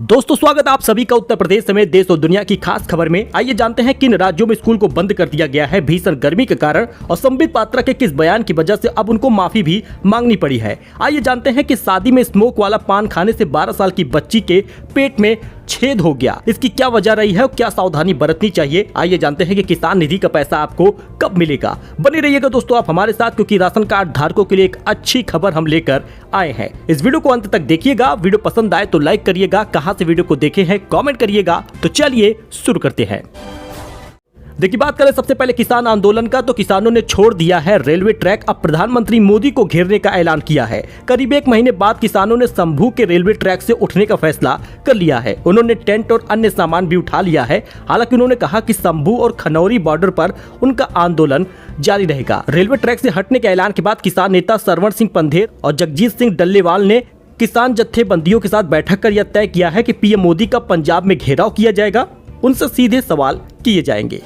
दोस्तों स्वागत आप सभी का उत्तर प्रदेश समेत देश और दुनिया की खास खबर में। आइए जानते हैं किन राज्यों में स्कूल को बंद कर दिया गया है भीषण गर्मी के कारण और संबित पात्रा के किस बयान की वजह से अब उनको माफी भी मांगनी पड़ी है। आइए जानते हैं कि शादी में स्मोक वाला पान खाने से 12 साल की बच्ची के पेट में छेद हो गया, इसकी क्या वजह रही है और क्या सावधानी बरतनी चाहिए। आइए जानते हैं कि किसान निधि का पैसा आपको कब मिलेगा। बने रहिएगा दोस्तों आप हमारे साथ, क्योंकि राशन कार्ड धारकों के लिए एक अच्छी खबर हम लेकर आए हैं। इस वीडियो को अंत तक देखिएगा। वीडियो पसंद आए तो लाइक करिएगा, कहां से वीडियो को देखे हैं कमेंट करिएगा। तो चलिए शुरू करते हैं। देखिए बात करें सबसे पहले किसान आंदोलन का, तो किसानों ने छोड़ दिया है रेलवे ट्रैक। अब प्रधानमंत्री मोदी को घेरने का ऐलान किया है। करीब 1 महीने बाद किसानों ने शंभू के रेलवे ट्रैक से उठने का फैसला कर लिया है। उन्होंने टेंट और अन्य सामान भी उठा लिया है। हालांकि उन्होंने कहा कि शंभू और खनौरी बॉर्डर पर उनका आंदोलन जारी रहेगा। रेलवे ट्रैक से हटने के ऐलान के बाद किसान नेता सरवण सिंह पंधेर और जगजीत सिंह डल्लेवाल ने किसान जत्थेबंदियों के साथ बैठक कर यह तय किया है कि पीएम मोदी का पंजाब में घेराव किया जाएगा, उनसे सीधे सवाल किए जाएंगे।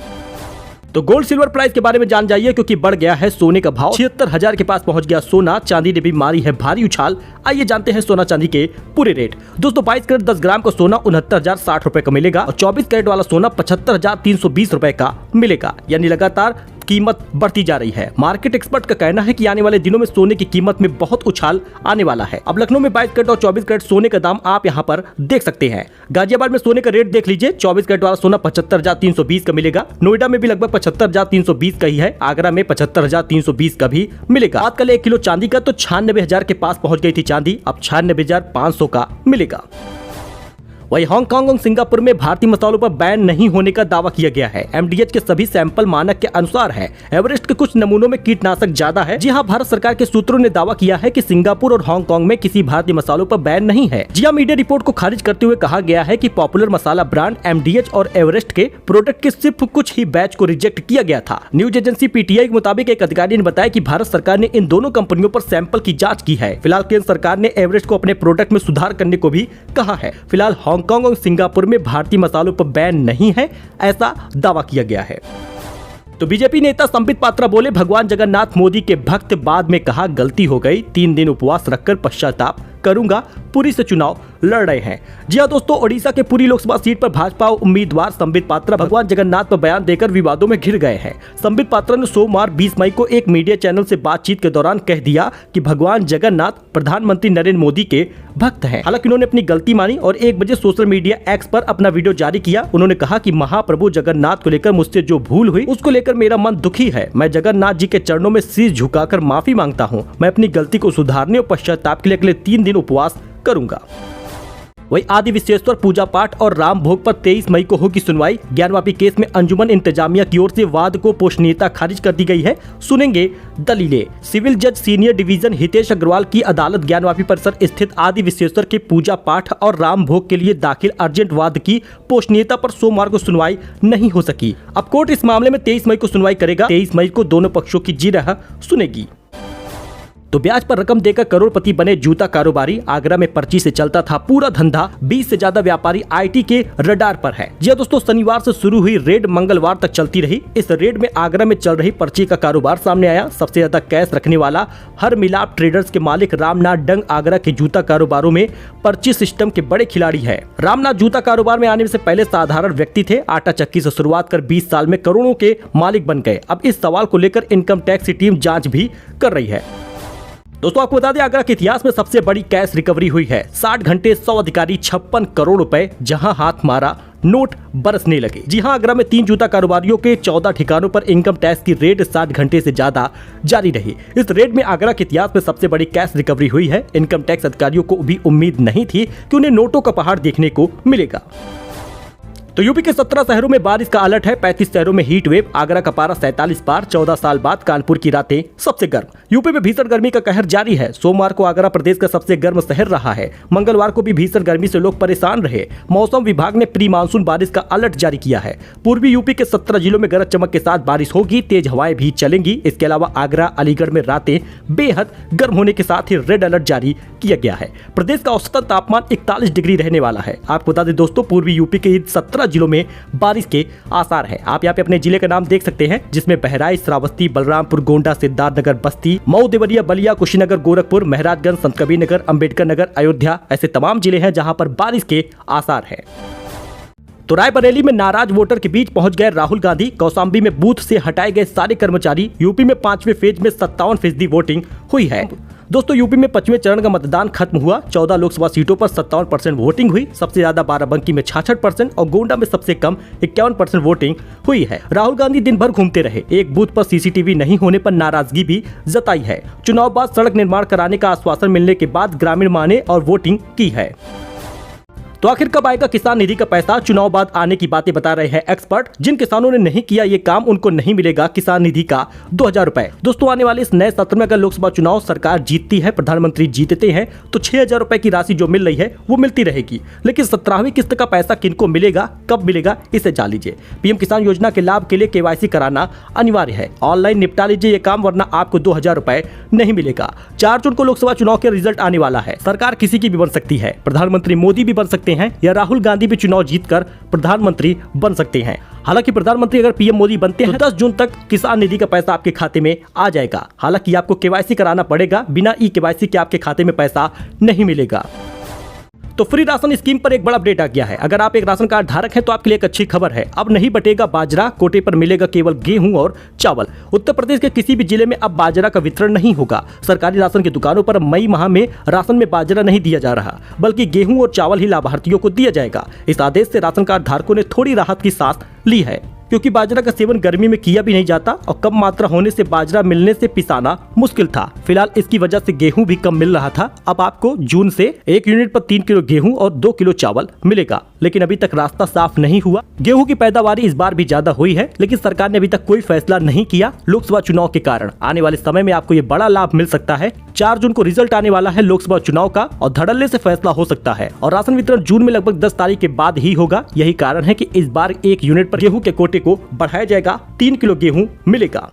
तो गोल्ड सिल्वर प्राइस के बारे में जान जाइए, क्योंकि बढ़ गया है सोने का भाव। 76,000 के पास पहुंच गया सोना। चांदी ने भी मारी है भारी उछाल। आइए जानते हैं सोना चांदी के पूरे रेट। दोस्तों 22 कैरेट 10 ग्राम का सोना 69,060 रुपए का मिलेगा और 24 कैरेट वाला सोना 75,320 रुपए का मिलेगा। यानी लगातार कीमत बढ़ती जा रही है। मार्केट एक्सपर्ट का कहना है कि आने वाले दिनों में सोने की कीमत में बहुत उछाल आने वाला है। अब लखनऊ में 22 कैरेट और 24 कैरेट सोने का दाम आप यहां पर देख सकते हैं। गाजियाबाद में सोने का रेट देख लीजिए। 24 कैरेट वाला सोना 75,320 का मिलेगा। नोएडा में भी लगभग 75,320 का ही है। आगरा में 75,320 का भी मिलेगा। बात करें 1 किलो चांदी का, तो 96,000 के पास पहुंच गई थी चांदी। अब 96,500 का मिलेगा। वहीं हांगकांग और सिंगापुर में भारतीय मसालों पर बैन नहीं होने का दावा किया गया है। एमडीएच के सभी सैंपल मानक के अनुसार है। एवरेस्ट के कुछ नमूनों में कीटनाशक ज्यादा है। जी हां, भारत सरकार के सूत्रों ने दावा किया है कि सिंगापुर और हांगकांग में किसी भारतीय मसालों पर बैन नहीं है। जी हां, मीडिया रिपोर्ट को खारिज करते हुए कहा गया है कि पॉपुलर मसाला ब्रांड एमडीएच और एवरेस्ट के प्रोडक्ट के सिर्फ कुछ ही बैच को रिजेक्ट किया गया था। न्यूज एजेंसी पीटीआई के मुताबिक एक अधिकारी ने बताया कि भारत सरकार ने इन दोनों कंपनियों पर सैंपल की जाँच की है। फिलहाल केंद्र सरकार ने एवरेस्ट को अपने प्रोडक्ट में सुधार करने को भी कहा है। फिलहाल हांगकांग और सिंगापुर में भारतीय मसालों पर बैन नहीं है, ऐसा दावा किया गया है। तो बीजेपी नेता संबित पात्रा बोले, भगवान जगन्नाथ मोदी के भक्त। बाद में कहा गलती हो गई, 3 दिन उपवास रखकर पश्चाताप करूंगा। पुरी से चुनाव लड़ रहे हैं। जी हां दोस्तों, ओडिशा के पुरी लोकसभा सीट पर भाजपा उम्मीदवार संबित पात्रा भगवान जगन्नाथ पर बयान देकर विवादों में घिर गए हैं। संबित पात्रा ने सोमवार 20 मई को एक मीडिया चैनल से बातचीत के दौरान कह दिया कि भगवान जगन्नाथ प्रधानमंत्री नरेंद्र मोदी के भक्त हैं। हालांकि उन्होंने अपनी गलती मानी और 1 बजे सोशल मीडिया एक्स पर अपना वीडियो जारी किया। उन्होंने कहा कि महाप्रभु जगन्नाथ को लेकर मुझसे जो भूल हुई उसको लेकर मेरा मन दुखी है। मैं जगन्नाथ जी के चरणों में शीश झुकाकर माफी मांगता हूँ। मैं अपनी गलती को सुधारने और पश्चाताप के लिए अगले 3 दिन उपवास करूंगा। वही आदि विश्वेश्वर पूजा पाठ और राम भोग पर 23 मई को होगी सुनवाई। ज्ञानवापी केस में अंजुमन इंतजामिया की ओर से वाद को पोषणीयता खारिज कर दी गई है। सुनेंगे दलीलें। सिविल जज सीनियर डिवीजन हितेश अग्रवाल की अदालत ज्ञानवापी परिसर स्थित आदि विश्वेश्वर के पूजा पाठ और राम भोग के लिए दाखिल अर्जेंट वाद की पोषणीयता पर सोमवार को सुनवाई नहीं हो सकी। अब कोर्ट इस मामले में 23 मई को सुनवाई करेगा। 23 मई को दोनों पक्षों की जिरह सुनेगी। तो ब्याज पर रकम देकर करोड़पति बने जूता कारोबारी। आगरा में पर्ची से चलता था पूरा धंधा। 20 से ज्यादा व्यापारी आईटी के रडार पर है। जी दोस्तों, शनिवार से शुरू हुई रेड मंगलवार तक चलती रही। इस रेड में आगरा में चल रही पर्ची का कारोबार सामने आया। सबसे ज्यादा कैश रखने वाला हर मिलाप ट्रेडर्स के मालिक रामनाथ डंग आगरा के जूता कारोबारों में पर्ची सिस्टम के बड़े खिलाड़ी है। रामनाथ जूता कारोबार में आने से पहले साधारण व्यक्ति थे। आटा चक्की से शुरुआत कर 20 साल में करोड़ों के मालिक बन गए। अब इस सवाल को लेकर इनकम टैक्स की टीम जांच भी कर रही है। दोस्तों आपको बता दें, आगरा के इतिहास में सबसे बड़ी कैश रिकवरी हुई है। 60 घंटे 100 अधिकारी 56 करोड़ रुपए, जहां हाथ मारा नोट बरसने लगे। जी हां, आगरा में 3 जूता कारोबारियों के 14 ठिकानों पर इनकम टैक्स की रेड 60 घंटे से ज्यादा जारी रही। इस रेड में आगरा के इतिहास में सबसे बड़ी कैश रिकवरी हुई है। इनकम टैक्स अधिकारियों को भी उम्मीद नहीं थी कि उन्हें नोटों का पहाड़ देखने को मिलेगा। तो यूपी के 17 शहरों में बारिश का अलर्ट है। 35 शहरों में हीट वेव। आगरा का पारा 47 पार। 14 साल बाद कानपुर की रातें सबसे गर्म। यूपी में भीषण गर्मी का कहर जारी है। सोमवार को आगरा प्रदेश का सबसे गर्म शहर रहा है। मंगलवार को भी भीषण गर्मी से लोग परेशान रहे। मौसम विभाग ने प्री मानसून बारिश का अलर्ट जारी किया है। पूर्वी यूपी के 17 जिलों में गरज चमक के साथ बारिश होगी। तेज हवाएं भी चलेंगी। इसके अलावा आगरा अलीगढ़ में रातें बेहद गर्म होने के साथ ही रेड अलर्ट जारी किया गया है। प्रदेश का औसतन तापमान 41 डिग्री रहने वाला है। आपको बता दें दोस्तों, पूर्वी यूपी के 17 17 जिलों में बारिश के आसार है। आप यहाँ पे अपने जिले का नाम देख सकते हैं, जिसमें बहराइच, श्रावस्ती, बलरामपुर, गोंडा, सिद्धार्थनगर, बस्ती, मऊ, देवरिया, बलिया, कुशीनगर, गोरखपुर, महराजगंज, संतकबीरनगर, अंबेडकर नगर, अयोध्या ऐसे तमाम जिले हैं जहां पर बारिश के आसार है। तो रायबरेली में नाराज वोटर के बीच पहुंच गए राहुल गांधी। कौशाम्बी में बूथ से हटाए गए सारे कर्मचारी। यूपी में 5वें फेज में 57% वोटिंग हुई है। दोस्तों, यूपी में 5वें चरण का मतदान खत्म हुआ। 14 लोकसभा सीटों पर 57% वोटिंग हुई। सबसे ज्यादा बाराबंकी में 66% और गोंडा में सबसे कम 51% वोटिंग हुई है। राहुल गांधी दिन भर घूमते रहे। एक बूथ पर सीसीटीवी नहीं होने पर नाराजगी भी जताई है। चुनाव बाद सड़क निर्माण कराने का आश्वासन मिलने के बाद ग्रामीण माने और वोटिंग की है। तो आखिर कब आएगा किसान निधि का पैसा? चुनाव बाद आने की बातें बता रहे हैं एक्सपर्ट। जिन किसानों ने नहीं किया ये काम, उनको नहीं मिलेगा किसान निधि का 2000 रुपए। दोस्तों, आने वाले इस नए सत्र में अगर लोकसभा चुनाव सरकार जीतती है, प्रधानमंत्री जीतते हैं, तो 6000 रुपए की राशि जो मिल रही है वो मिलती रहेगी। लेकिन 17वीं किस्त का पैसा किनको मिलेगा, कब मिलेगा, इसे जान लीजिए। पीएम किसान योजना के लाभ के लिए KYC कराना अनिवार्य है। ऑनलाइन निपटा लीजिए ये काम, वरना आपको 2000 रुपए नहीं मिलेगा। 4 जून को लोकसभा चुनाव के रिजल्ट आने वाला है। सरकार किसी की भी बन सकती है। प्रधानमंत्री मोदी भी बन सकते हैं या राहुल गांधी भी चुनाव जीतकर प्रधानमंत्री बन सकते हैं। हालांकि प्रधानमंत्री अगर पीएम मोदी बनते हैं तो 10 जून तक किसान निधि का पैसा आपके खाते में आ जाएगा। हालांकि आपको KYC कराना पड़ेगा। बिना KYC के आपके खाते में पैसा नहीं मिलेगा। तो फ्री राशन स्कीम पर एक बड़ा अपडेट आ गया है। अगर आप एक राशन कार्ड धारक हैं तो आपके लिए एक अच्छी खबर है। अब नहीं बटेगा बाजरा, कोटे पर मिलेगा केवल गेहूं और चावल। उत्तर प्रदेश के किसी भी जिले में अब बाजरा का वितरण नहीं होगा। सरकारी राशन की दुकानों पर मई माह में राशन में बाजरा नहीं दिया जा रहा, बल्कि गेहूं और चावल ही लाभार्थियों को दिया जाएगा। इस आदेश से राशन कार्ड धारकों ने थोड़ी राहत की सांस ली है, क्योंकि बाजरा का सेवन गर्मी में किया भी नहीं जाता और कम मात्रा होने से बाजरा मिलने से पिसाना मुश्किल था। फिलहाल इसकी वजह से गेहूं भी कम मिल रहा था। अब आपको जून से 1 यूनिट पर 3 किलो गेहूं और 2 किलो चावल मिलेगा। लेकिन अभी तक रास्ता साफ नहीं हुआ। गेहूं की पैदावार इस बार भी ज्यादा हुई है, लेकिन सरकार ने अभी तक कोई फैसला नहीं किया। लोकसभा चुनाव के कारण आने वाले समय में आपको ये बड़ा लाभ मिल सकता है। 4 जून को रिजल्ट आने वाला है लोकसभा चुनाव का और धड़ल्ले से फैसला हो सकता है। और राशन वितरण जून में लगभग 10 तारीख के बाद ही होगा। यही कारण है कि इस बार 1 यूनिट पर गेहूं के कोटे को बढ़ाया जाएगा। 3 किलो गेहूं मिलेगा।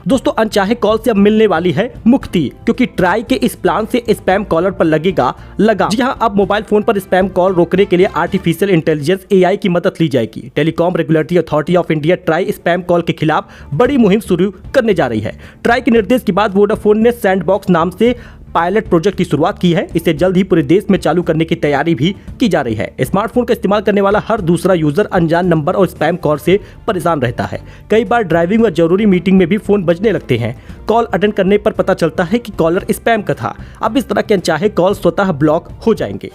दोस्तों, अनचाहे कॉल से अब मिलने वाली है मुक्ति, क्योंकि ट्राई के इस प्लान से स्पैम कॉलर पर लगेगा लगाम। जी हां, अब मोबाइल फोन पर स्पैम कॉल रोकने के लिए आर्टिफिशियल इंटेलिजेंस AI की मदद ली जाएगी। Telecom regulatory authority of India try spam call के खिलाफ बड़ी मुहिम शुरू करने जा रही है। ट्राई के निर्देश के बाद वोडाफोन ने सैंडबॉक्स नाम से पायलट प्रोजेक्ट की शुरुआत की है। इसे जल्द ही पूरे देश में चालू करने की तैयारी भी की जा रही है। स्मार्टफोन का इस्तेमाल करने वाला हर दूसरा यूजर अनजान नंबर और स्पैम कॉल से परेशान रहता है। कई बार ड्राइविंग व जरूरी मीटिंग में भी फोन बजने लगते हैं। कॉल अटेंड करने पर पता चलता है कि कॉलर स्पैम का था। अब इस तरह के अनचाहे कॉल स्वतः ब्लॉक हो जाएंगे।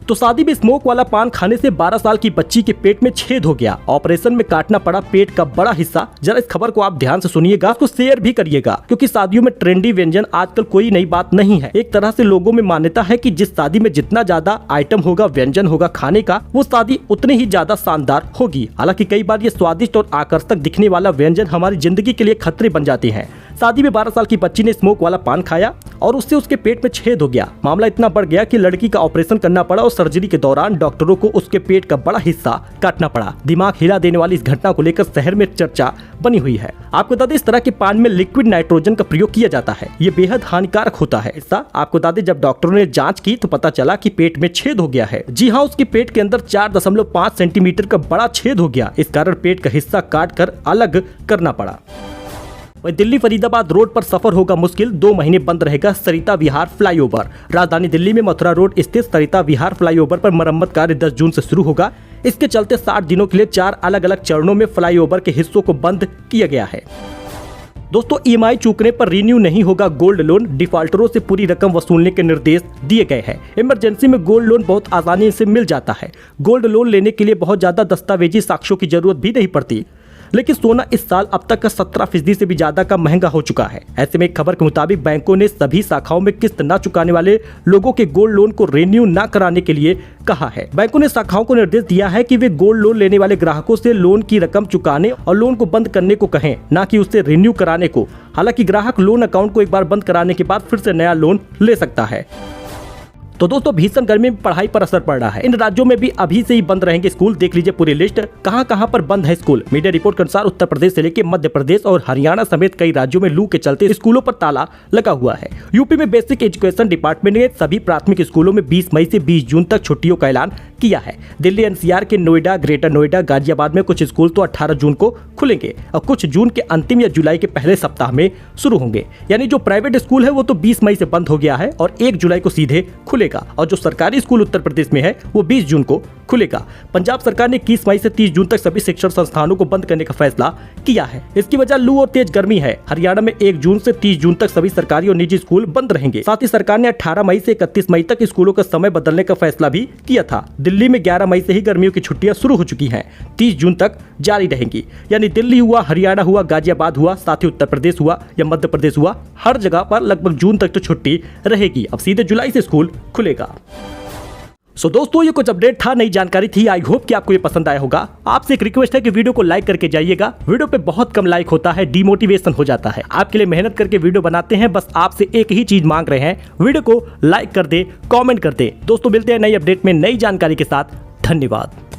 तो शादी में स्मोक वाला पान खाने से 12 साल की बच्ची के पेट में छेद हो गया। ऑपरेशन में काटना पड़ा पेट का बड़ा हिस्सा। जरा इस खबर को आप ध्यान से सुनिएगा, उसको शेयर भी करिएगा, क्योंकि शादियों में ट्रेंडी व्यंजन आजकल कोई नई बात नहीं है। एक तरह से लोगों में मान्यता है कि जिस शादी में जितना ज्यादा आइटम होगा, व्यंजन होगा खाने का, वो शादी उतनी ही ज्यादा शानदार होगी। हालांकि कई बार ये स्वादिष्ट और आकर्षक दिखने वाला व्यंजन हमारी जिंदगी के लिए खतरे बन जाते हैं। शादी में 12 साल की बच्ची ने स्मोक वाला पान खाया और उससे उसके पेट में छेद हो गया। मामला इतना बढ़ गया कि लड़की का ऑपरेशन करना पड़ा और सर्जरी के दौरान डॉक्टरों को उसके पेट का बड़ा हिस्सा काटना पड़ा। दिमाग हिला देने वाली इस घटना को लेकर शहर में चर्चा बनी हुई है। आपको बता दें, इस तरह के पान में लिक्विड नाइट्रोजन का प्रयोग किया जाता है। ये बेहद हानिकारक होता है। ऐसा आपको बता दें, जब डॉक्टरों ने जांच की तो पता चला कि पेट में छेद हो गया है। जी हाँ, उसके पेट के अंदर 4.5 सेंटीमीटर का बड़ा छेद हो गया। इस कारण पेट का हिस्सा काट कर अलग करना पड़ा। वहीं दिल्ली फरीदाबाद रोड पर सफर होगा मुश्किल। 2 महीने बंद रहेगा सरिता विहार फ्लाईओवर। राजधानी दिल्ली में मथुरा रोड स्थित सरिता विहार फ्लाईओवर पर मरम्मत कार्य 10 जून से शुरू होगा। इसके चलते 60 दिनों के लिए 4 अलग अलग चरणों में फ्लाईओवर के हिस्सों को बंद किया गया है। दोस्तों, EMI चूकने पर रिन्यू नहीं होगा गोल्ड लोन। डिफॉल्टरों से पूरी रकम वसूलने के निर्देश दिए गए हैं। इमरजेंसी में गोल्ड लोन बहुत आसानी से मिल जाता है। गोल्ड लोन लेने के लिए बहुत ज्यादा दस्तावेजी साक्ष्यों की जरूरत भी नहीं पड़ती। लेकिन सोना इस साल अब तक का 17% से भी ज्यादा का महंगा हो चुका है। ऐसे में एक खबर के मुताबिक बैंकों ने सभी शाखाओं में किस्त न चुकाने वाले लोगों के गोल्ड लोन को रिन्यू न कराने के लिए कहा है। बैंकों ने शाखाओं को निर्देश दिया है कि वे गोल्ड लोन लेने वाले ग्राहकों से लोन की रकम चुकाने और लोन को बंद करने को कहें, न कि उससे रिन्यू कराने को। हालांकि ग्राहक लोन अकाउंट को एक बार बंद कराने के बाद फिर से नया लोन ले सकता है। तो दोस्तों, भीषण गर्मी में पढ़ाई पर असर पड़ रहा है। इन राज्यों में भी अभी से ही बंद रहेंगे स्कूल। देख लीजिए पूरी लिस्ट, कहां पर बंद है स्कूल। मीडिया रिपोर्ट के अनुसार उत्तर प्रदेश से लेकर मध्य प्रदेश और हरियाणा समेत कई राज्यों में लू के चलते स्कूलों पर ताला लगा हुआ है। यूपी में बेसिक एजुकेशन डिपार्टमेंट ने सभी प्राथमिक स्कूलों में 20 मई से 20 जून तक छुट्टियों का ऐलान किया है। दिल्ली एनसीआर के नोएडा, ग्रेटर नोएडा, गाजियाबाद में कुछ स्कूल तो 18 जून को खुलेंगे और कुछ जून के अंतिम या जुलाई के पहले सप्ताह में शुरू होंगे। यानी जो प्राइवेट स्कूल है वो तो 20 मई से बंद हो गया है और 1 जुलाई को सीधे खुलेगा, और जो सरकारी स्कूल उत्तर प्रदेश में है वो 20 जून को खुलेगा। पंजाब सरकार ने 21 मई से 30 जून तक सभी शिक्षण संस्थानों को बंद करने का फैसला किया है। इसकी वजह लू और तेज गर्मी है। हरियाणा में 1 जून से 30 जून तक सभी सरकारी और निजी स्कूल बंद रहेंगे। साथ ही सरकार ने 18 मई से 31 मई तक स्कूलों का समय बदलने का फैसला भी किया था। दिल्ली में 11 मई से ही गर्मियों की छुट्टियां शुरू हो चुकी हैं, 30 जून तक जारी रहेंगी। यानी दिल्ली हुआ, हरियाणा हुआ, गाजियाबाद हुआ, साथ ही उत्तर प्रदेश हुआ या मध्य प्रदेश हुआ, हर जगह पर लगभग जून तक तो छुट्टी रहेगी। अब सीधे जुलाई से स्कूल खुलेगा। दोस्तों, ये कुछ अपडेट था, नई जानकारी थी। आई होप कि आपको ये पसंद आया होगा। आपसे एक रिक्वेस्ट है कि वीडियो को लाइक करके जाइएगा। वीडियो पे बहुत कम लाइक होता है, डिमोटिवेशन हो जाता है। आपके लिए मेहनत करके वीडियो बनाते हैं, बस आपसे एक ही चीज मांग रहे हैं, वीडियो को लाइक कर दे, कमेंट कर दे। दोस्तों, मिलते हैं नई अपडेट में नई जानकारी के साथ। धन्यवाद।